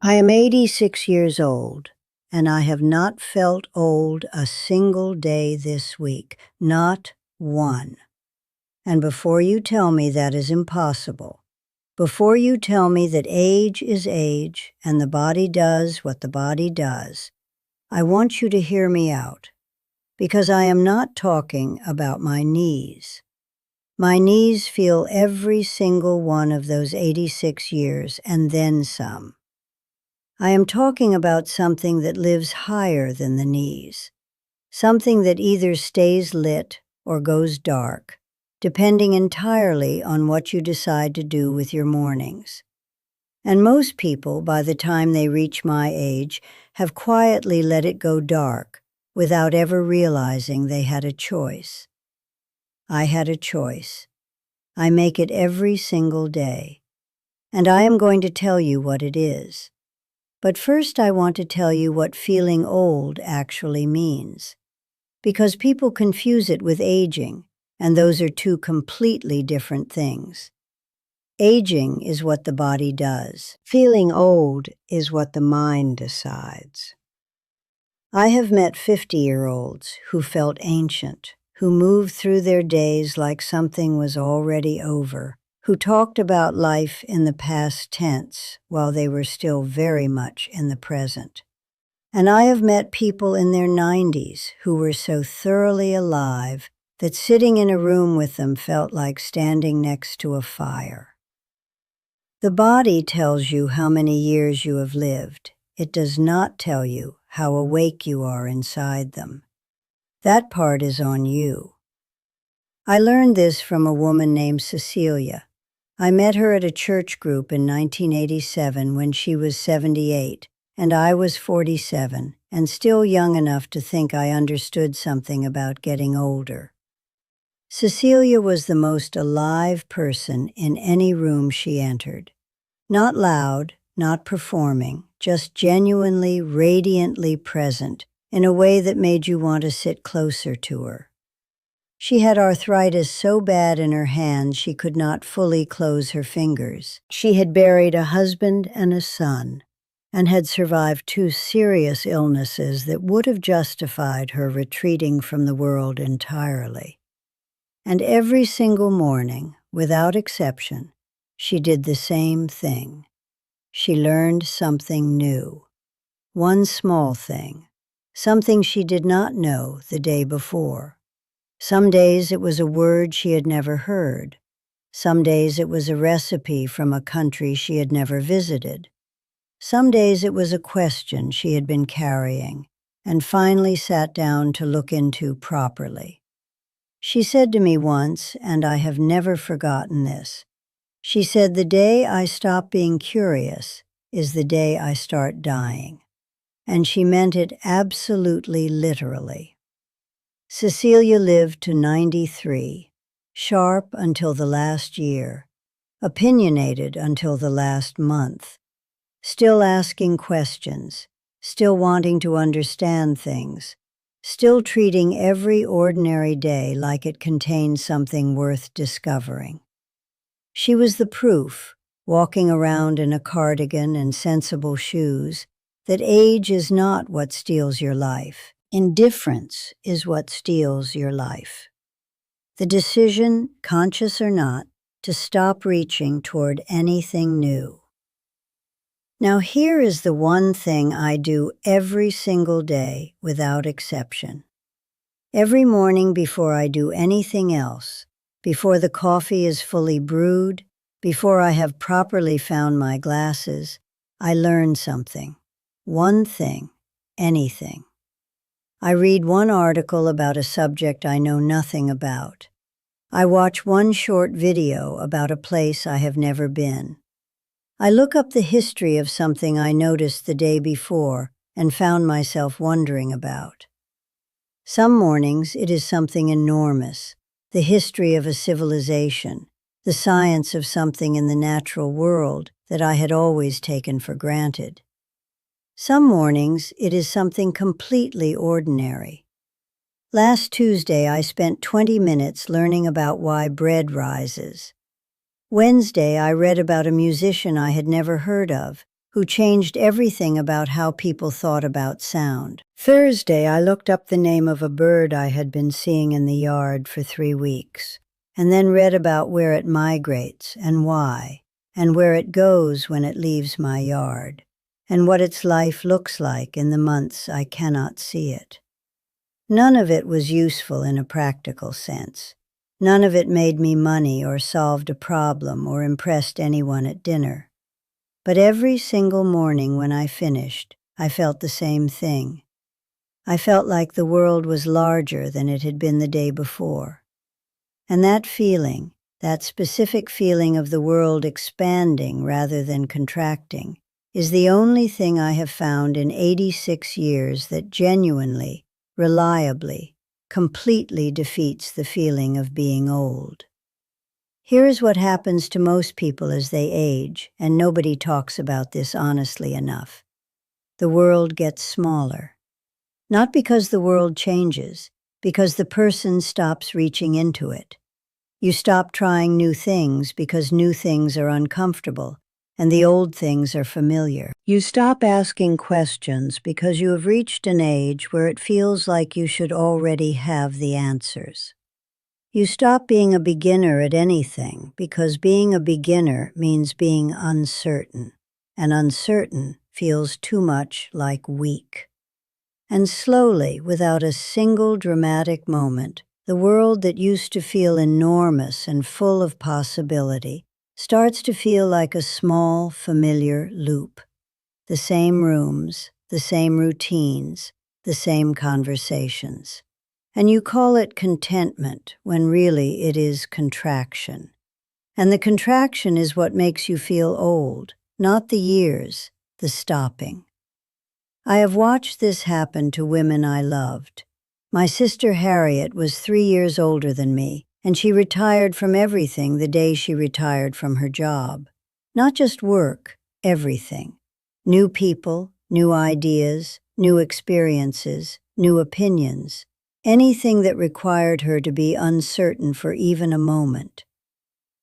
I am 86 years old, and I have not felt old a single day this week, not one. And before you tell me that is impossible, before you tell me that age is age and the body does what the body does, I want you to hear me out, because I am not talking about my knees. My knees feel every single one of those 86 years and then some. I am talking about something that lives higher than the knees, something that either stays lit or goes dark, depending entirely on what you decide to do with your mornings. And most people, by the time they reach my age, have quietly let it go dark without ever realizing they had a choice. I had a choice. I make it every single day. And I am going to tell you what it is. But first I want to tell you what feeling old actually means, because people confuse it with aging, and those are two completely different things. Aging is what the body does. Feeling old is what the mind decides. I have met 50-year-olds who felt ancient, who moved through their days like something was already over, who talked about life in the past tense while they were still very much in the present. And I have met people in their 90s who were so thoroughly alive that sitting in a room with them felt like standing next to a fire. The body tells you how many years you have lived. It does not tell you how awake you are inside them. That part is on you. I learned this from a woman named Cecilia. I met her at a church group in 1987 when she was 78, and I was 47, and still young enough to think I understood something about getting older. Cecilia was the most alive person in any room she entered. Not loud, not performing, just genuinely, radiantly present in a way that made you want to sit closer to her. She had arthritis so bad in her hands she could not fully close her fingers. She had buried a husband and a son, and had survived two serious illnesses that would have justified her retreating from the world entirely. And every single morning, without exception, she did the same thing. She learned something new. One small thing, something she did not know the day before. Some days it was a word she had never heard. Some days it was a recipe from a country she had never visited. Some days it was a question she had been carrying and finally sat down to look into properly. She said to me once, and I have never forgotten this, she said, "The day I stop being curious is the day I start dying." And she meant it absolutely literally. Cecilia lived to 93, sharp until the last year, opinionated until the last month, still asking questions, still wanting to understand things, still treating every ordinary day like it contained something worth discovering. She was the proof, walking around in a cardigan and sensible shoes, that age is not what steals your life. Indifference is what steals your life. The decision, conscious or not, to stop reaching toward anything new. Now here is the one thing I do every single day without exception. Every morning before I do anything else, before the coffee is fully brewed, before I have properly found my glasses, I learn something. One thing, anything. I read one article about a subject I know nothing about. I watch one short video about a place I have never been. I look up the history of something I noticed the day before and found myself wondering about. Some mornings it is something enormous, the history of a civilization, the science of something in the natural world that I had always taken for granted. Some mornings it is something completely ordinary. Last Tuesday I spent 20 minutes learning about why bread rises. Wednesday I read about a musician I had never heard of, who changed everything about how people thought about sound. Thursday, I looked up the name of a bird I had been seeing in the yard for 3 weeks, and then read about where it migrates and why, and where it goes when it leaves my yard, and what its life looks like in the months I cannot see it. None of it was useful in a practical sense. None of it made me money or solved a problem or impressed anyone at dinner. But every single morning when I finished, I felt the same thing. I felt like the world was larger than it had been the day before. And that feeling, that specific feeling of the world expanding rather than contracting, is the only thing I have found in 86 years that genuinely, reliably, completely defeats the feeling of being old. Here is what happens to most people as they age, and nobody talks about this honestly enough. The world gets smaller. Not because the world changes, because the person stops reaching into it. You stop trying new things because new things are uncomfortable, and the old things are familiar. You stop asking questions because you have reached an age where it feels like you should already have the answers. You stop being a beginner at anything because being a beginner means being uncertain, and uncertain feels too much like weak. And slowly, without a single dramatic moment, the world that used to feel enormous and full of possibility starts to feel like a small, familiar loop. The same rooms, the same routines, the same conversations. And you call it contentment when really it is contraction. And the contraction is what makes you feel old, not the years, the stopping. I have watched this happen to women I loved. My sister Harriet was 3 years older than me, and she retired from everything the day she retired from her job. Not just work, everything. New people, new ideas, new experiences, new opinions. Anything that required her to be uncertain for even a moment.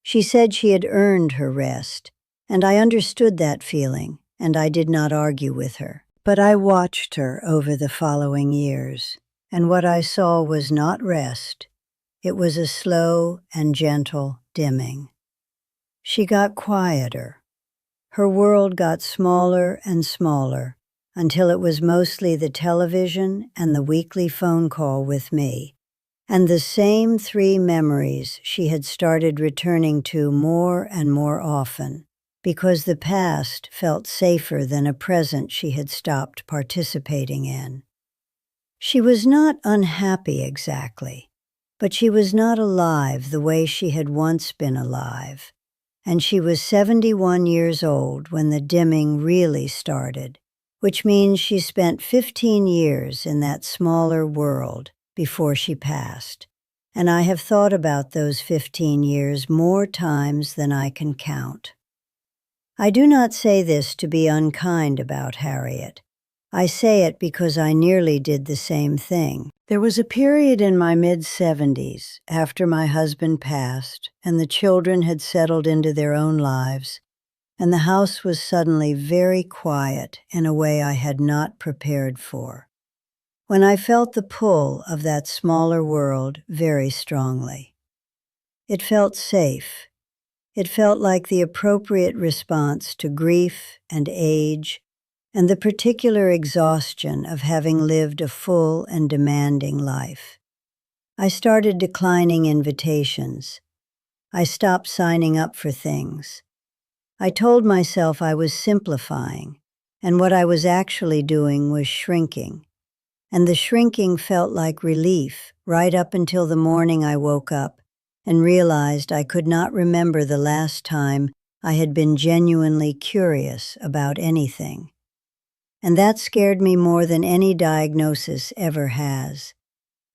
She said she had earned her rest, and I understood that feeling, and I did not argue with her. But I watched her over the following years, and what I saw was not rest. It was a slow and gentle dimming. She got quieter. Her world got smaller and smaller, until it was mostly the television and the weekly phone call with me, and the same 3 memories she had started returning to more and more often, because the past felt safer than a present she had stopped participating in. She was not unhappy exactly, but she was not alive the way she had once been alive, and she was 71 years old when the dimming really started, which means she spent 15 years in that smaller world before she passed, and I have thought about those 15 years more times than I can count. I do not say this to be unkind about Harriet. I say it because I nearly did the same thing. There was a period in my mid-70s, after my husband passed, and the children had settled into their own lives, and the house was suddenly very quiet in a way I had not prepared for, when I felt the pull of that smaller world very strongly. It felt safe. It felt like the appropriate response to grief and age and the particular exhaustion of having lived a full and demanding life. I started declining invitations. I stopped signing up for things. I told myself I was simplifying, and what I was actually doing was shrinking. And the shrinking felt like relief right up until the morning I woke up and realized I could not remember the last time I had been genuinely curious about anything. And that scared me more than any diagnosis ever has,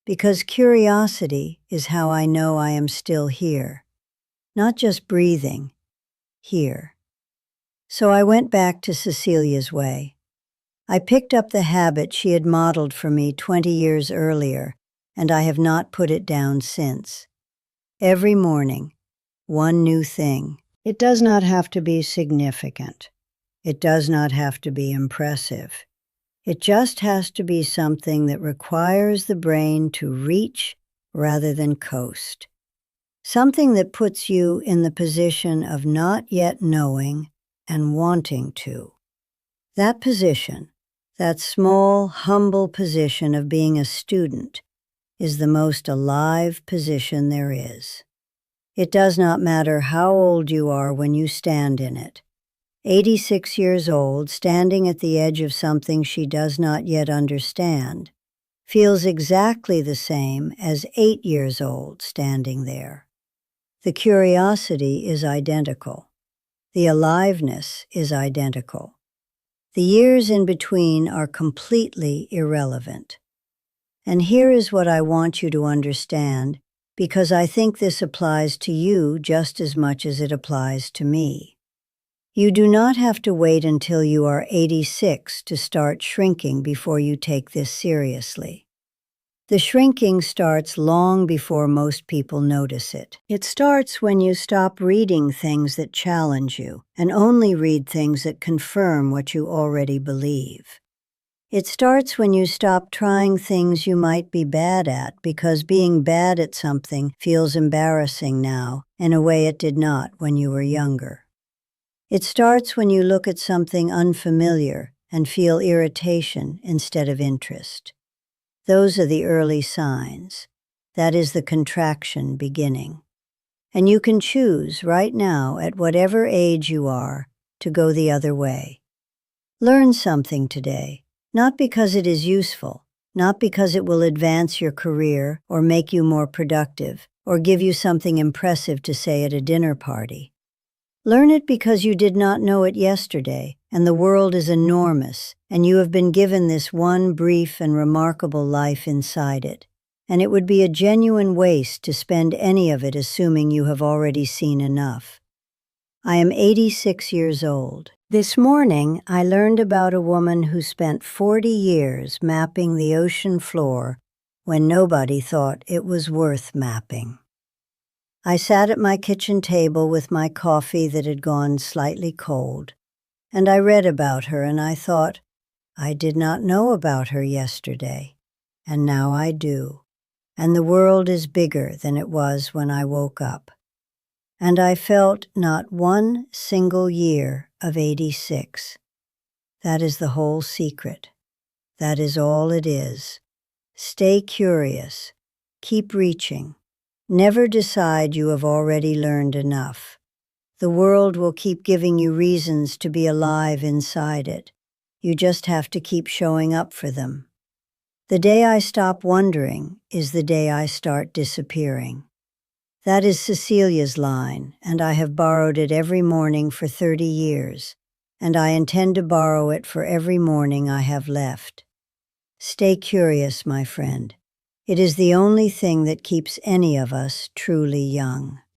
because curiosity is how I know I am still here, not just breathing, here. So I went back to Cecilia's way. I picked up the habit she had modeled for me 20 years earlier, and I have not put it down since. Every morning, one new thing. It does not have to be significant. It does not have to be impressive. It just has to be something that requires the brain to reach rather than coast. Something that puts you in the position of not yet knowing and wanting to. That position, that small, humble position of being a student, is the most alive position there is. It does not matter how old you are when you stand in it. 86 years old, standing at the edge of something she does not yet understand, feels exactly the same as 8 years old standing there. The curiosity is identical. The aliveness is identical. The years in between are completely irrelevant. And here is what I want you to understand, because I think this applies to you just as much as it applies to me. You do not have to wait until you are 86 to start shrinking before you take this seriously. The shrinking starts long before most people notice it. It starts when you stop reading things that challenge you and only read things that confirm what you already believe. It starts when you stop trying things you might be bad at because being bad at something feels embarrassing now in a way it did not when you were younger. It starts when you look at something unfamiliar and feel irritation instead of interest. Those are the early signs. That is the contraction beginning. And you can choose right now, at whatever age you are, to go the other way. Learn something today, not because it is useful, not because it will advance your career or make you more productive or give you something impressive to say at a dinner party. Learn it because you did not know it yesterday, and the world is enormous, and you have been given this one brief and remarkable life inside it, and it would be a genuine waste to spend any of it assuming you have already seen enough. I am 86 years old. This morning, I learned about a woman who spent 40 years mapping the ocean floor when nobody thought it was worth mapping. I sat at my kitchen table with my coffee that had gone slightly cold, and I read about her and I thought, I did not know about her yesterday, and now I do, and the world is bigger than it was when I woke up. And I felt not one single year of 86. That is the whole secret. That is all it is. Stay curious. Keep reaching. Never decide you have already learned enough. The world will keep giving you reasons to be alive inside it. You just have to keep showing up for them. The day I stop wondering is the day I start disappearing. That is Cecilia's line, and I have borrowed it every morning for 30 years, and I intend to borrow it for every morning I have left. Stay curious, my friend. It is the only thing that keeps any of us truly young.